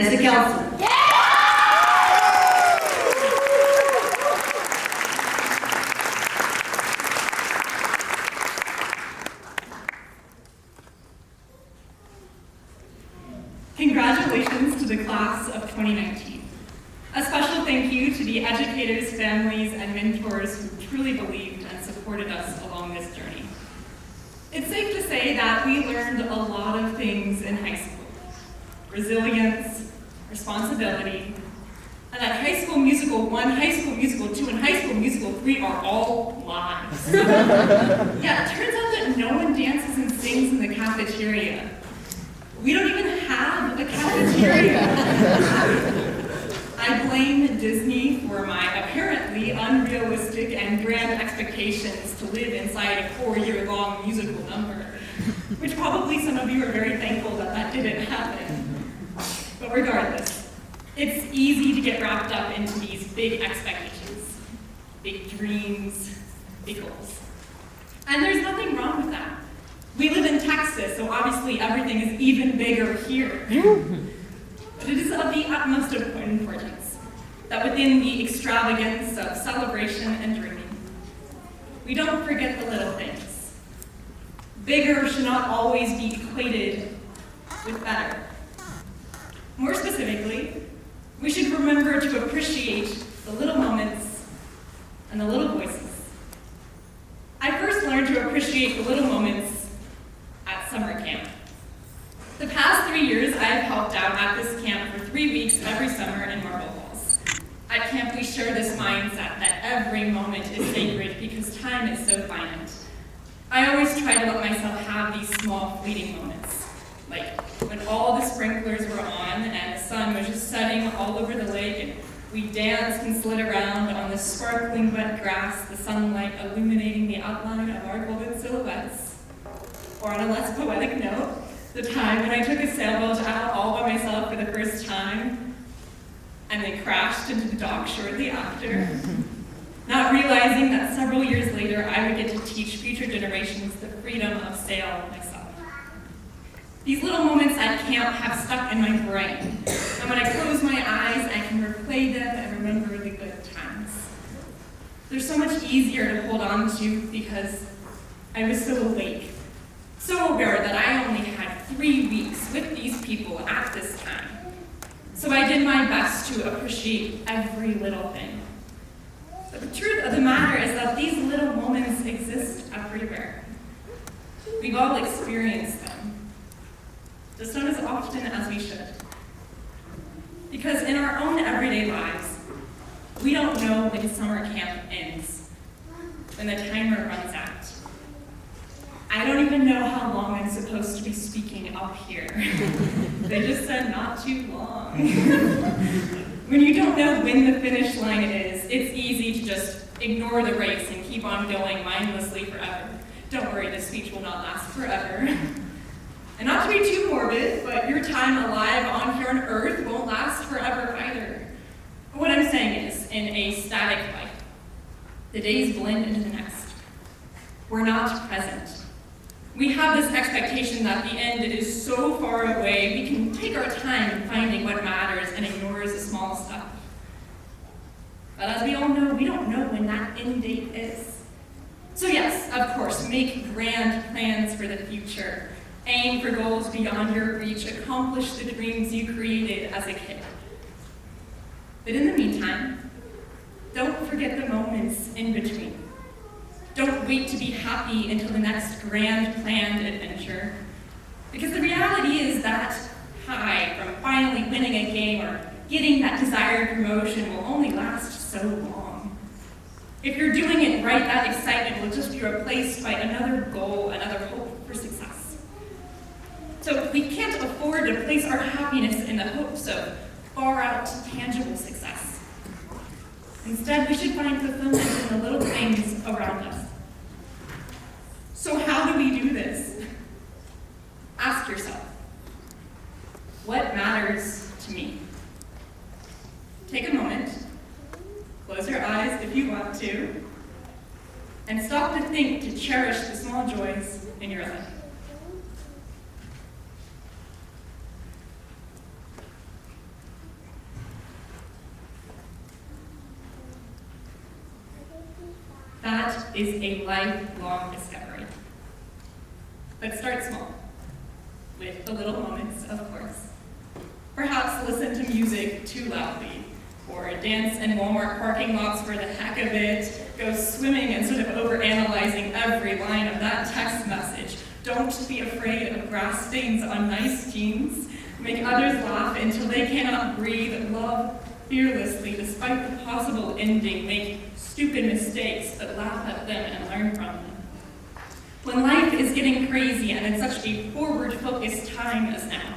Vanessa Kjeldsen. Congratulations to the class of 2019. A special thank you to the educators, families, and mentors who truly believed and supported us along this journey. It's safe to say that we learned a lot of things in high school. Resilience, responsibility, and that High School Musical 1, High School Musical 2, and High School Musical 3 are all lies. Yeah, it turns out that no one dances and sings in the cafeteria. We don't even have a cafeteria. I blame Disney for my apparently unrealistic and grand expectations to live inside a 4-year-long musical number, which probably some of you are very thankful that that didn't happen. But regardless, it's easy to get wrapped up into these big expectations, big dreams, big goals. And there's nothing wrong with that. We live in Texas, so obviously everything is even bigger here. But it is of the utmost importance that within the extravagance of celebration and dreaming, we don't forget the little things. Bigger should not always be equated with better. More specifically, we should remember to appreciate the little moments and the little voices. I first learned to appreciate the little moments at summer camp. The past 3 years, I have helped out at this camp for 3 weeks every summer in Marble Falls. At camp, we share this mindset that every moment is sacred because time is so finite. I always try to let myself have these small, fleeting moments, like when all the sprinklers were on and the sun was just setting all over the lake and we danced and slid around on the sparkling wet grass, the sunlight illuminating the outline of our golden silhouettes. Or on a less poetic note, the time when I took a sailboat out all by myself for the first time and then crashed into the dock shortly after, not realizing that several years later I would get to teach future generations the freedom of sail myself. These little moments at camp have stuck in my brain, and when I close my eyes, I can replay them and remember the good times. They're so much easier to hold on to because I was so awake, so aware that I only had 3 weeks with these people at this time. So I did my best to appreciate every little thing. But the truth of the matter is that these little moments exist everywhere. We've all experienced them, just not as often as we should. Because in our own everyday lives, we don't know when summer camp ends, when the timer runs out. I don't even know how long I'm supposed to be speaking up here. They just said not too long. When you don't know when the finish line is, it's easy to just ignore the race and keep on going mindlessly forever. Don't worry, this speech will not last forever. And not to be too morbid, but your time alive on here on Earth won't last forever either. But what I'm saying is, in a static life, the days blend into the next. We're not present. We have this expectation that the end is so far away, we can take our time in finding what matters and ignores the small stuff. But as we all know, we don't know when that end date is. So yes, of course, make grand plans for the future. Aim for goals beyond your reach. Accomplish the dreams you created as a kid. But in the meantime, don't forget the moments in between. Don't wait to be happy until the next grand planned adventure. Because the reality is that high from finally winning a game or getting that desired promotion will only last so long. If you're doing it right, that excitement will just be replaced by another goal, another hope for success. So we can't afford to place our happiness in the hopes of far-out, tangible success. Instead, we should find fulfillment in the little things around us. So how do we do this? Ask yourself, what matters to me? Take a moment, close your eyes if you want to, and stop to think to cherish the small joys in your life. That is a lifelong discovery. But start small, with the little moments, of course. Perhaps listen to music too loudly, or dance in Walmart parking lots for the heck of it, go swimming instead of overanalyzing every line of that text message. Don't be afraid of grass stains on nice jeans. Make others laugh until they cannot breathe. Love fearlessly despite the possible ending. Make stupid mistakes, but laugh at them and learn from them. When life is getting crazy and it's such a forward-focused time as now,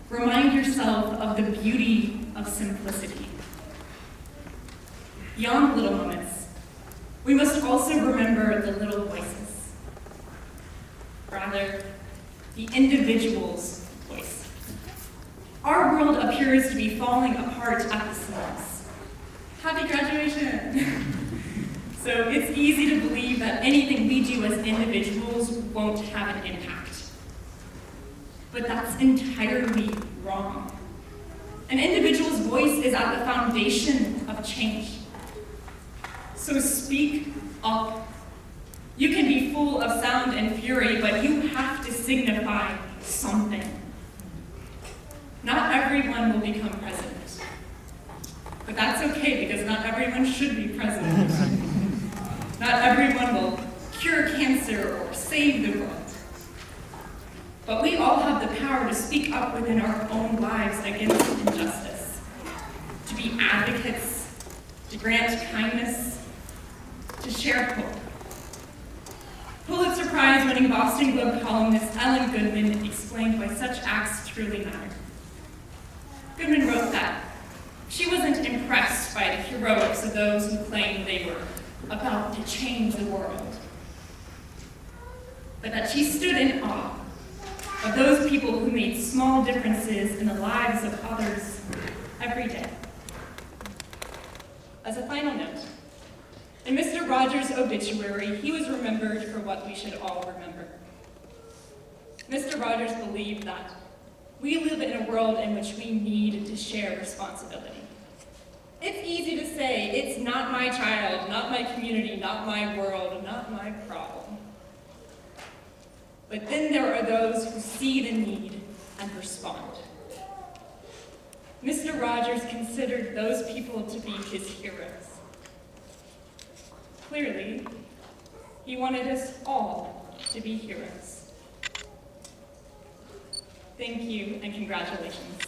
remind yourself of the beauty of simplicity. Beyond little moments, we must also remember the little voices. Rather, the individual's voice. Our world appears to be falling apart at the seams. Happy graduation! So it's easy to believe that anything we do as individuals won't have an impact. But that's entirely wrong. An individual's voice is at the foundation of change. So speak up. You can be full of sound and fury, but you have to signify something. Not everyone will become president. But that's okay, because not everyone should be president. Not everyone will cure cancer or save the world. But we all have the power to speak up within our own lives against injustice, to be advocates, to grant kindness, to share hope. Pulitzer Prize-winning Boston Globe columnist Ellen Goodman explained why such acts truly matter. Goodman wrote that she wasn't impressed by the heroics of those who claimed they were about to change the world, but that she stood in awe of those people who made small differences in the lives of others every day. As a final note, in Mr. Rogers' obituary, he was remembered for what we should all remember. Mr. Rogers believed that we live in a world in which we need to share responsibility. It's easy to say, it's not my child, not my community, not my world, not my problem. But then there are those who see the need and respond. Mr. Rogers considered those people to be his heroes. Clearly, he wanted us all to be heroes. Thank you and congratulations.